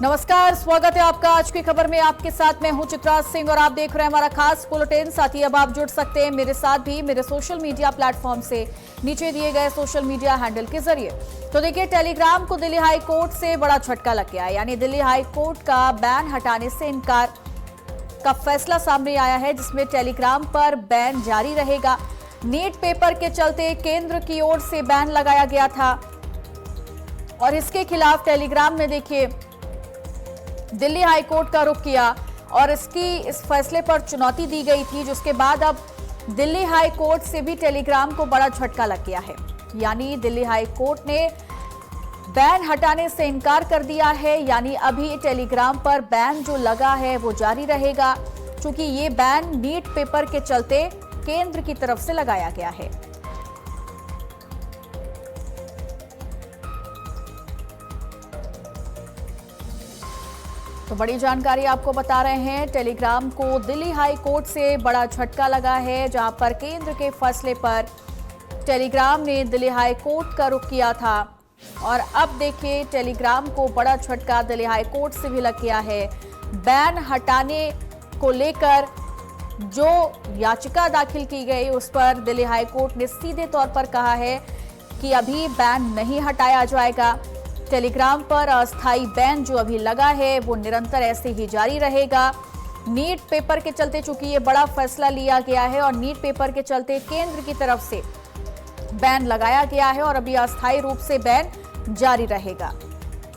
नमस्कार, स्वागत है आपका आज की खबर में। आपके साथ मैं हूं चित्रा सिंह और आप देख रहे हैं हमारा खास बुलेटिन। साथ ही अब आप जुड़ सकते हैं मेरे साथ भी मेरे सोशल मीडिया प्लेटफॉर्म से नीचे दिए गए सोशल मीडिया हैंडल के जरिए। तो देखिए, टेलीग्राम को दिल्ली हाई कोर्ट से बड़ा झटका लग गया है, यानी दिल्ली हाई कोर्ट का बैन हटाने से इनकार का फैसला सामने आया है, जिसमें टेलीग्राम पर बैन जारी रहेगा। नीट पेपर के चलते केंद्र की ओर से बैन लगाया गया था और इसके खिलाफ टेलीग्राम ने देखिए दिल्ली हाई कोर्ट का रुख किया और इस फैसले पर चुनौती दी गई थी, जिसके बाद अब दिल्ली हाई कोर्ट से भी टेलीग्राम को बड़ा झटका लग गया है। यानी दिल्ली हाई कोर्ट ने बैन हटाने से इनकार कर दिया है, यानी अभी टेलीग्राम पर बैन जो लगा है वो जारी रहेगा, क्योंकि ये बैन नीट पेपर के चलते केंद्र की तरफ से लगाया गया है। तो बड़ी जानकारी आपको बता रहे हैं, टेलीग्राम को दिल्ली हाई कोर्ट से बड़ा झटका लगा है, जहां पर केंद्र के फैसले पर टेलीग्राम ने दिल्ली हाई कोर्ट का रुख किया था और अब देखिए टेलीग्राम को बड़ा झटका दिल्ली हाई कोर्ट से भी लग गया है। बैन हटाने को लेकर जो याचिका दाखिल की गई उस पर दिल्ली हाई कोर्ट ने सीधे तौर पर कहा है कि अभी बैन नहीं हटाया जाएगा। टेलीग्राम पर अस्थायी बैन जो अभी लगा है वो निरंतर ऐसे ही जारी रहेगा। नीट पेपर के चलते चूंकि ये बड़ा फैसला लिया गया है और नीट पेपर के चलते केंद्र की तरफ से बैन लगाया गया है और अभी अस्थायी रूप से बैन जारी रहेगा।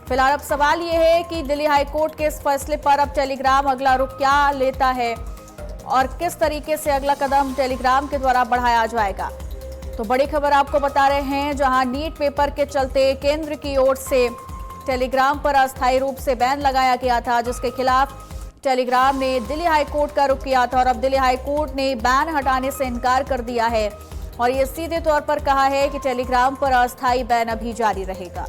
फिलहाल अब सवाल ये है कि दिल्ली हाई कोर्ट के इस फैसले पर अब टेलीग्राम अगला रुख क्या लेता है और किस तरीके से अगला कदम टेलीग्राम के द्वारा बढ़ाया जाएगा। तो बड़ी खबर आपको बता रहे हैं, जहां नीट पेपर के चलते केंद्र की ओर से टेलीग्राम पर अस्थायी रूप से बैन लगाया गया था, जिसके खिलाफ टेलीग्राम ने दिल्ली हाई कोर्ट का रुख किया था और अब दिल्ली हाई कोर्ट ने बैन हटाने से इनकार कर दिया है और ये सीधे तौर पर कहा है कि टेलीग्राम पर अस्थायी बैन अभी जारी रहेगा।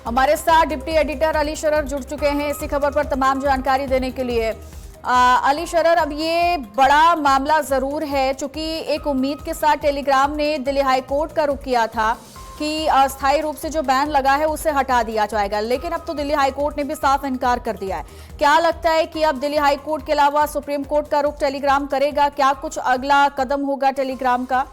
हमारे साथ डिप्टी एडिटर अली शरर जुड़ चुके हैं इसी खबर पर तमाम जानकारी देने के लिए। अली शरर, अब ये बड़ा मामला जरूर है, चूंकि एक उम्मीद के साथ टेलीग्राम ने दिल्ली हाई कोर्ट का रुख किया था कि अस्थायी रूप से जो बैन लगा है उसे हटा दिया जाएगा, लेकिन अब तो दिल्ली हाई कोर्ट ने भी साफ इनकार कर दिया है। क्या लगता है कि अब दिल्ली हाई कोर्ट के अलावा सुप्रीम कोर्ट का रुख टेलीग्राम करेगा? क्या कुछ अगला कदम होगा टेलीग्राम का?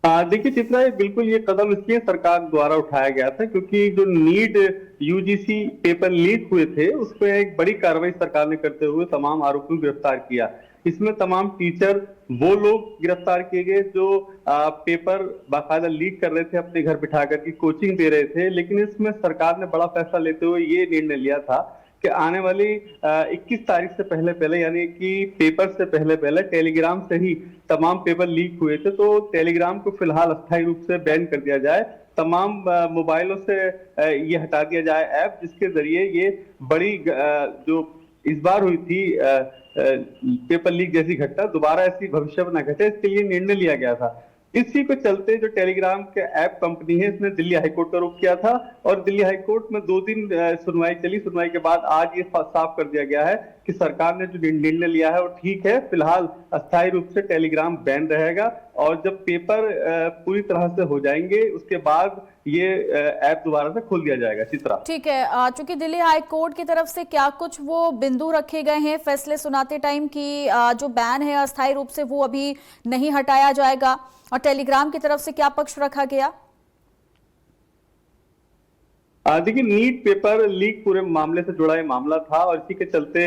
देखिए चित्रा, बिल्कुल ये कदम इसलिए सरकार द्वारा उठाया गया था क्योंकि जो नीट यूजीसी पेपर लीक हुए थे उस पर एक बड़ी कार्रवाई सरकार ने करते हुए तमाम आरोपियों को गिरफ्तार किया। इसमें तमाम टीचर वो लोग गिरफ्तार किए गए जो पेपर बाकायदा लीक कर रहे थे, अपने घर बिठा करके कोचिंग दे रहे थे। लेकिन इसमें सरकार ने बड़ा फैसला लेते हुए ये निर्णय लिया था कि आने वाली 21 तारीख से पहले पहले, यानी कि पेपर से पहले पहले टेलीग्राम से ही तमाम पेपर लीक हुए थे, तो टेलीग्राम को फिलहाल अस्थायी रूप से बैन कर दिया जाए। तमाम मोबाइलों से ये हटा दिया जाए ऐप, जिसके जरिए ये बड़ी जो इस बार हुई थी पेपर लीक जैसी घटना दोबारा ऐसी भविष्य में न घटे, इसके लिए निर्णय लिया गया था। इसी को चलते जो टेलीग्राम के ऐप कंपनी है इसने दिल्ली हाईकोर्ट का रुख किया था और दिल्ली हाईकोर्ट में 2 दिन सुनवाई चली। सुनवाई के बाद आज ये साफ कर दिया गया है कि सरकार ने जो निर्णय लिया है वो ठीक है। फिलहाल अस्थायी रूप से टेलीग्राम बैन रहेगा और जब पेपर पूरी तरह से हो जाएंगे उसके बाद ये ऐप दोबारा से खोल दिया जाएगा। चित्रा, ठीक है, चूंकि दिल्ली हाई कोर्ट की तरफ से क्या कुछ वो बिंदु रखे गए हैं फैसले सुनाते टाइम की जो बैन है अस्थायी रूप से वो अभी नहीं हटाया जाएगा, और टेलीग्राम की तरफ से क्या पक्ष रखा गया? देखिए, नीट पेपर लीक पूरे मामले से जुड़ा ये मामला था और इसी के चलते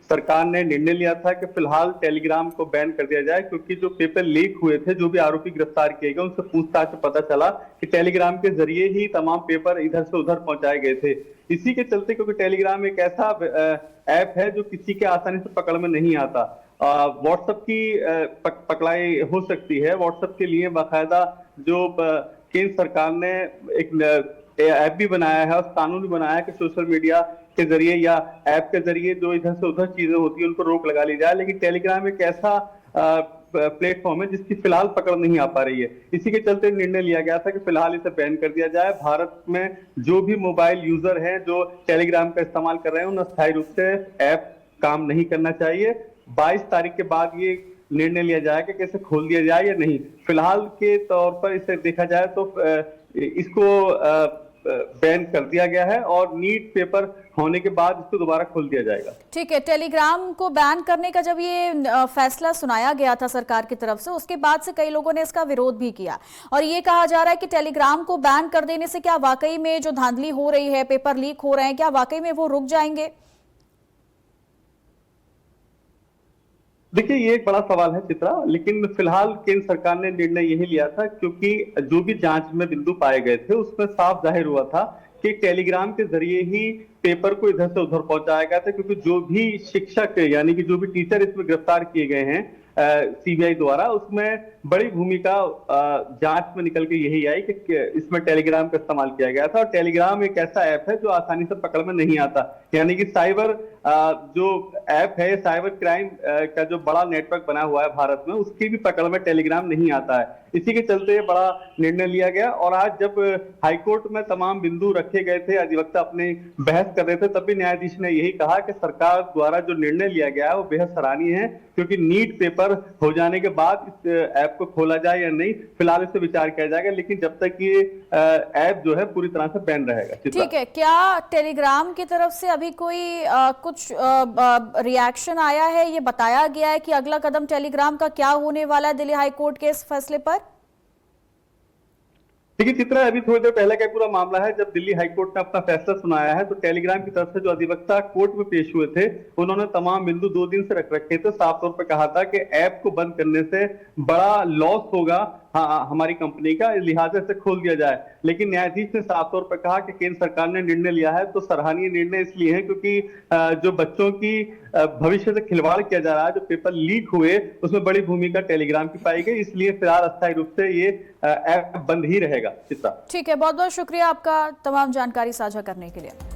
सरकार ने निर्णय लिया था कि फिलहाल टेलीग्राम को बैन कर दिया जाए, क्योंकि जो पेपर लीक हुए थे, जो भी आरोपी गिरफ्तार किए गए उनसे पूछताछ में पता चला कि टेलीग्राम के जरिए ही तमाम पेपर इधर से उधर पहुंचाए गए थे। इसी के चलते, क्योंकि टेलीग्राम एक ऐसा ऐप है जो किसी के आसानी से पकड़ में नहीं आता, व्हाट्सएप की पकड़ाई हो सकती है। व्हाट्सएप के लिए बाकायदा जो केंद्र सरकार ने एक ऐप भी बनाया है और कानून भी बनाया है कि सोशल मीडिया के जरिए या ऐप के जरिए जो इधर से उधर चीजें होती है उन पर रोक लगा ली जाए। लेकिन टेलीग्राम एक ऐसा प्लेटफॉर्म है जिसकी फिलहाल पकड़ नहीं आ पा रही है। इसी के चलते निर्णय लिया गया था कि फिलहाल इसे बैन कर दिया जाए। भारत में जो भी मोबाइल यूजर हैं जो टेलीग्राम का इस्तेमाल कर रहे हैं, उन अस्थायी रूप से ऐप काम नहीं करना चाहिए। 22 तारीख के बाद ये निर्णय लिया जाएगा कि इसे खोल दिया जाए या नहीं। फिलहाल के तौर पर इसे देखा जाए तो इसको बैन कर दिया गया है और नीट पेपर होने के बाद इसको दोबारा खोल दिया जाएगा। ठीक है, टेलीग्राम को बैन करने का जब ये फैसला सुनाया गया था सरकार की तरफ से, उसके बाद से कई लोगों ने इसका विरोध भी किया और ये कहा जा रहा है कि टेलीग्राम को बैन कर देने से क्या वाकई में जो धांधली हो रही है, पेपर लीक हो रहे हैं, क्या वाकई में वो रुक जाएंगे? देखिए, ये एक बड़ा सवाल है चित्रा, लेकिन फिलहाल केंद्र सरकार ने निर्णय यही लिया था क्योंकि जो भी जांच में बिंदु पाए गए थे उसमें साफ जाहिर हुआ था कि टेलीग्राम के जरिए ही पेपर को इधर से उधर पहुंचाया गया था। क्योंकि जो भी शिक्षक यानी कि जो भी टीचर इसमें गिरफ्तार किए गए हैं सीबीआई द्वारा, उसमें बड़ी भूमिका जांच में निकल के यही आई कि इसमें टेलीग्राम का इस्तेमाल किया गया था। और टेलीग्राम एक ऐसा ऐप है जो आसानी से पकड़ में नहीं आता, यानी कि साइबर जो ऐप है, साइबर क्राइम का जो बड़ा नेटवर्क बना हुआ है भारत में, उसकी भी पकड़ में टेलीग्राम नहीं आता है। इसी के चलते बड़ा निर्णय लिया गया। और आज जब हाईकोर्ट में तमाम बिंदु रखे गए थे, अधिवक्ता अपनी बहस कर रहे थे, तब भी न्यायाधीश ने यही कहा कि सरकार द्वारा जो निर्णय लिया गया है वो बेहद सराहनीय है, क्योंकि नीट पेपर हो जाने के बाद इस ऐप को खोला जाए या नहीं, फिलहाल इस पर विचार किया जाएगा। लेकिन जब तक ये ऐप जो है पूरी तरह से बैन रहेगा। ठीक है, क्या टेलीग्राम की तरफ से अभी कोई कुछ रिएक्शन आया है? ये बताया गया है कि अगला कदम टेलीग्राम का क्या होने वाला है दिल्ली हाई कोर्ट के इस फैसले पर? देखिए चित्रा, अभी थोड़ी देर पहले का पूरा मामला है। जब दिल्ली हाईकोर्ट ने अपना फैसला सुनाया है तो टेलीग्राम की तरफ से जो अधिवक्ता कोर्ट में पेश हुए थे, उन्होंने तमाम बिंदु 2 दिन से रख रखे थे। साफ तौर पर कहा था कि ऐप को बंद करने से बड़ा लॉस होगा हमारी कंपनी का, लिहाजा से खोल दिया जाए। लेकिन न्यायाधीश ने साफ तौर पर कहा कि केंद्र सरकार ने निर्णय लिया है तो सराहनीय निर्णय इसलिए है क्योंकि जो बच्चों की भविष्य से खिलवाड़ किया जा रहा है, जो पेपर लीक हुए, उसमें बड़ी भूमिका टेलीग्राम की पाई गई। इसलिए फिलहाल अस्थायी रूप से ये ऐप बंद ही रहेगा। चित्रा, ठीक है, बहुत बहुत शुक्रिया आपका तमाम जानकारी साझा करने के लिए।